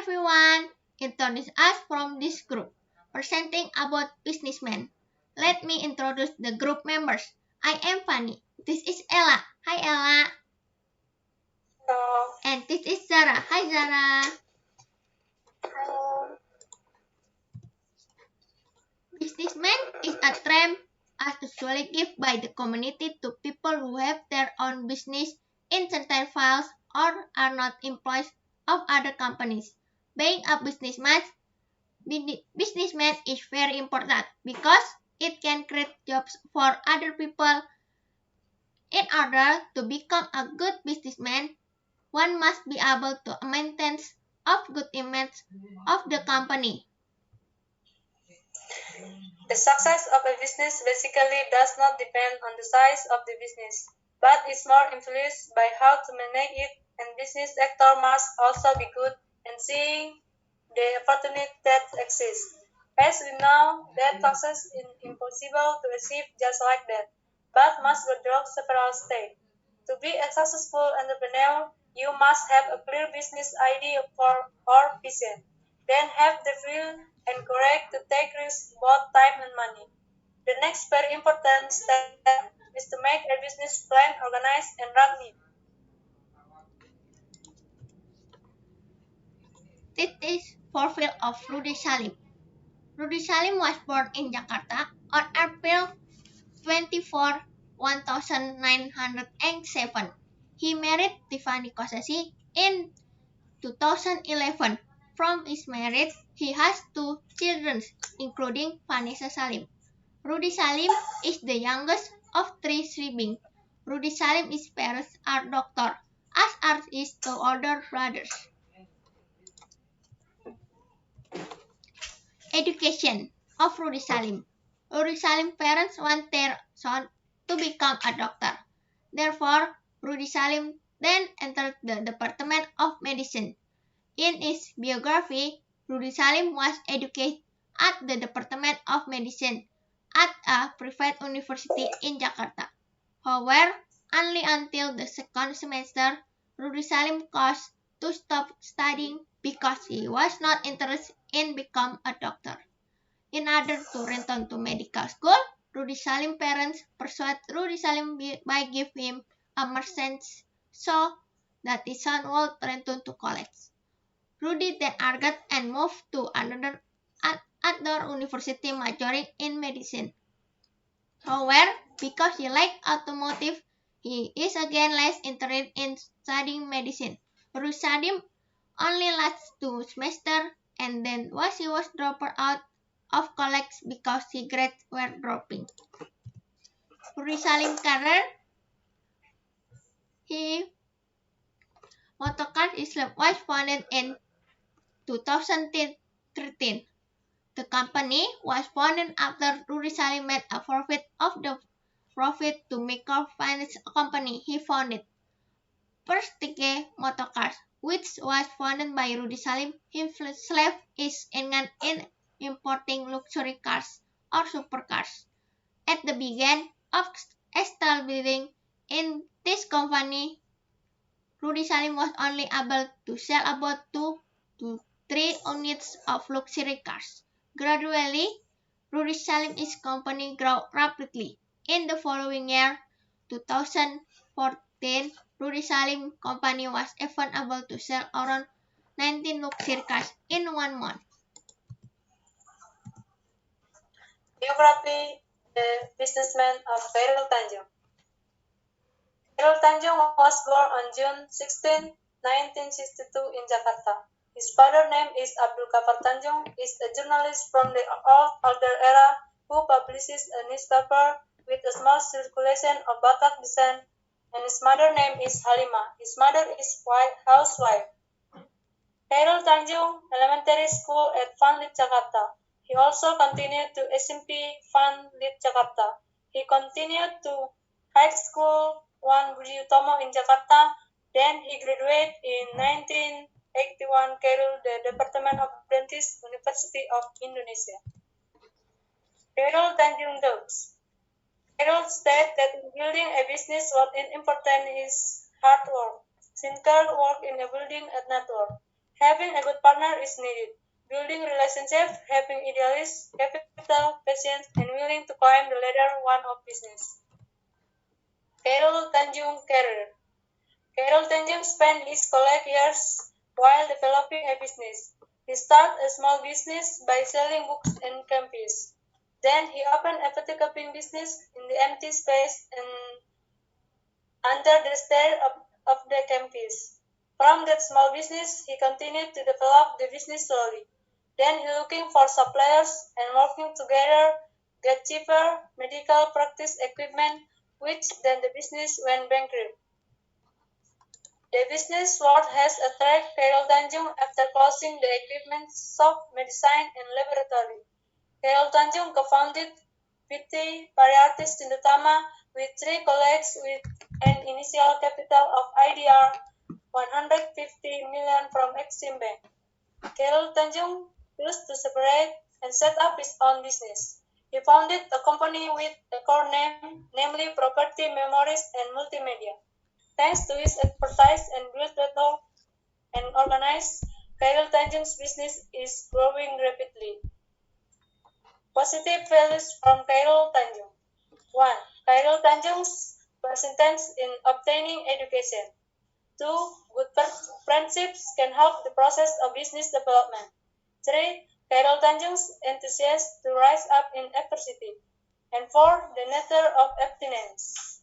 everyone, introduce us from this group, presenting about businessmen. Let me introduce the group members. I am Fanny. This is Ella. Hi Ella. Hello. And this is Zara. Hi Zara. Hello. Businessman is a term as usually given by the community to people who have their own business in certain fields or are not employees of other companies. Being a businessman is very important because it can create jobs for other people. In order to become a good businessman, one must be able to maintain a good image of the company. The success of a business basically does not depend on the size of the business, but is more influenced by how to manage it, and business actor must also be good in seeing the opportunity that exists. As we know, that success is impossible to achieve just like that, but must go through several steps. To be a successful entrepreneur, you must have a clear business idea for or vision, then have the will and courage to take risks both time and money. The next very important step is to make a business plan organized and run it. This is profile of Rudy Salim. Rudy Salim was born in Jakarta on April 24, 1907. He married Tiffany Kosesi in 2011. From his marriage, he has two children, including Vanessa Salim. Rudy Salim is the youngest of three siblings. Rudy Salim's parents are doctors, as are his two older brothers. Education of Rudy Salim. Rudy Salim's parents want their son to become a doctor. Therefore, Rudy Salim then entered the Department of Medicine. In his biography, Rudy Salim was educated at the Department of Medicine at a private university in Jakarta. However, only until the second semester, Rudy Salim caused to stop studying because he was not interested in becoming a doctor. In order to return to medical school, Rudy Salim's parents persuaded Rudy Salim by giving him a merchant so that his son would return to college. Rudy then argued and moved to another university majoring in medicine. However, because he liked automotive, he is again less interested in studying medicine. Rudy Salim only lasts 2 semesters and then he was dropped out of college because his grades were dropping. Rudy Salim career, he Motorcars Islam was founded in 2013. The company was founded after Rudy Salim made a profit of the profit to microfinance company he founded, Perstige Motorcars, which was founded by Rudy Salim himself is engaged in importing luxury cars or supercars. At the beginning of establishing in this company, Rudy Salim was only able to sell about 2 to 3 units of luxury cars. Gradually, Rudy Salim's company grew rapidly. In the following year, 2014, Rudy Salim company was even able to sell around 19 luxury cars in 1 month. Biography: The businessman of Khairul Tanjung. Khairul Tanjung was born on June 16, 1962 in Jakarta. His father's name is Abdul Ghaffar Tanjung, is a journalist from the older era who publishes a newspaper with a small circulation of Batak descent, and his mother's name is Halima. His mother is housewife. Khairul Tanjung Elementary School at Fanlit, Jakarta. He also continued to SMP Fanlit, Jakarta. He continued to High School Wan Budi Utomo in Jakarta. Then he graduated in 1981 Khairul the Department of Dentist, University of Indonesia. Khairul Tanjung Dogs. Khairul stated that in building a business what is important is hard work. Since work in a building a network. Having a good partner is needed. Building relationships, having idealists, capital, patience, and willing to climb the ladder one of business. Khairul Tanjung career. Khairul Tanjung spent his college years while developing a business. He started a small business by selling books on campus. Then he opened a photocopying business in the empty space and under the stair of the campus. From that small business, he continued to develop the business slowly. Then he looking for suppliers and working together, get cheaper medical practice equipment, which then the business went bankrupt. The business world has attracted Khairul Tanjung after closing the equipment shop, medicine, and laboratory. Khairul Tanjung co-founded PT Pariartis Sindutama with 3 colleagues with an initial capital of IDR 150 million from Exim Bank. Khairul Tanjung chose to separate and set up his own business. He founded a company with a core name, namely Property, Memories, and Multimedia. Thanks to his expertise and build well and organized, Khairul Tanjung's business is growing rapidly. Positive values from Khairul Tanjung. 1. Khairul Tanjung's persistence in obtaining education. 2. Good friendships can help the process of business development. 3. Khairul Tanjung's enthusiasm to rise up in adversity. And 4. The nature of abstinence.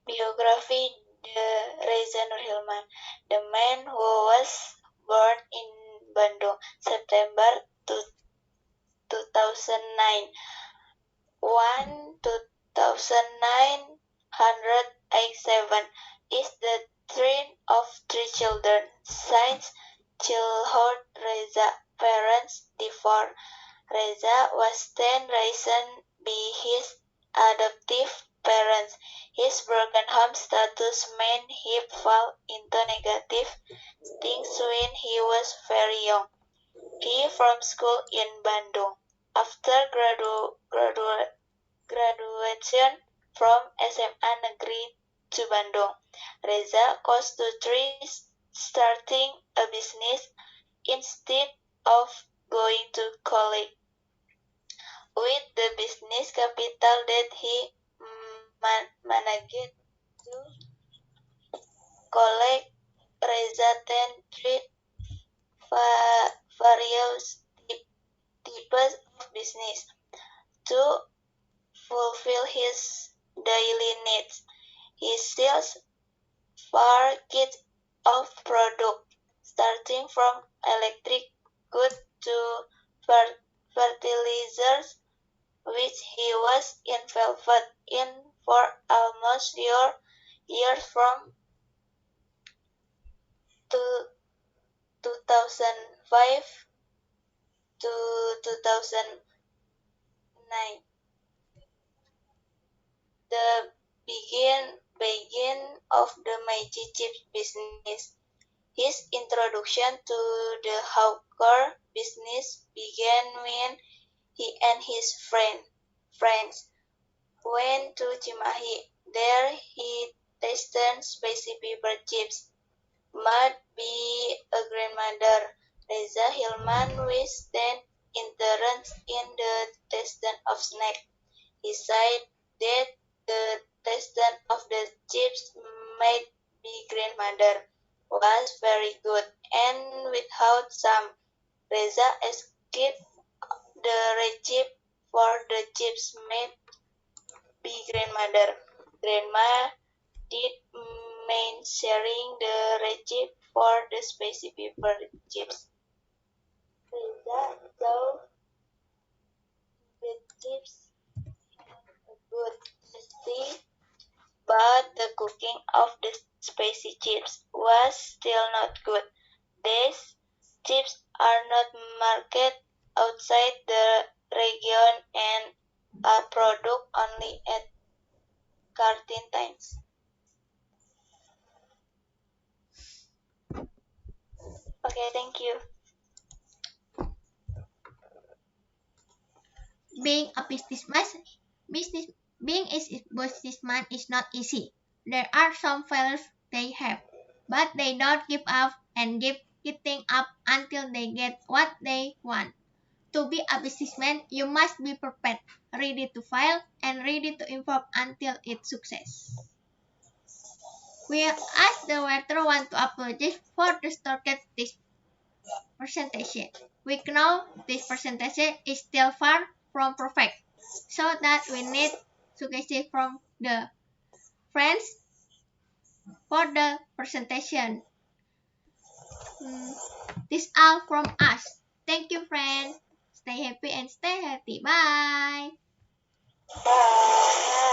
Biography Reza Nur Hilman, the man who was born in Bandung, September 2009, 1987, is the third of 3 children. Since childhood, Reza parents divorced. Reza was then raised by his adoptive parents. His broken home status meant he fell into negative things when he was very young. He from school in Bandung. After graduation from SMA Negeri 2 Bandung, Reza goes to try starting a business instead of going to college. With the business capital that he managed to collect, Reza then tried various types of business to fulfill his daily needs. He sells variety of products, starting from electric goods to fertilizers, which he was involved in for almost years from 2005 to 2009. The begin of the Magic Chips business. His introduction to the hardcore business began when he and his friends went to Cimahi. There he tasted spicy pepper chips. Made by a grandmother, Reza Hilman, was then interested in the taste of snacks. He said that the taste of the chips made by grandmother was very good, and without some, Reza asked the recipe for the chips made by grandmother. Grandma did mind sharing the recipe for the spicy pepper chips. Reza thought the chips had a good taste, but the cooking of the spicy chips was still not good. These chips are not marketed outside the region and are produced only at quarantines. Okay, thank you. Being a businessman is not easy. There are some failures they have, but they don't give up and keep getting up until they get what they want. To be a businessman, you must be prepared, ready to fail, and ready to improve until it's success. We asked the waiter one to apologize for the distorted this presentation. We know this presentation is still far from perfect, so that we need suggestions from the friends for the presentation. This all from us. Thank you, friends. Stay happy and stay healthy. Bye. Bye.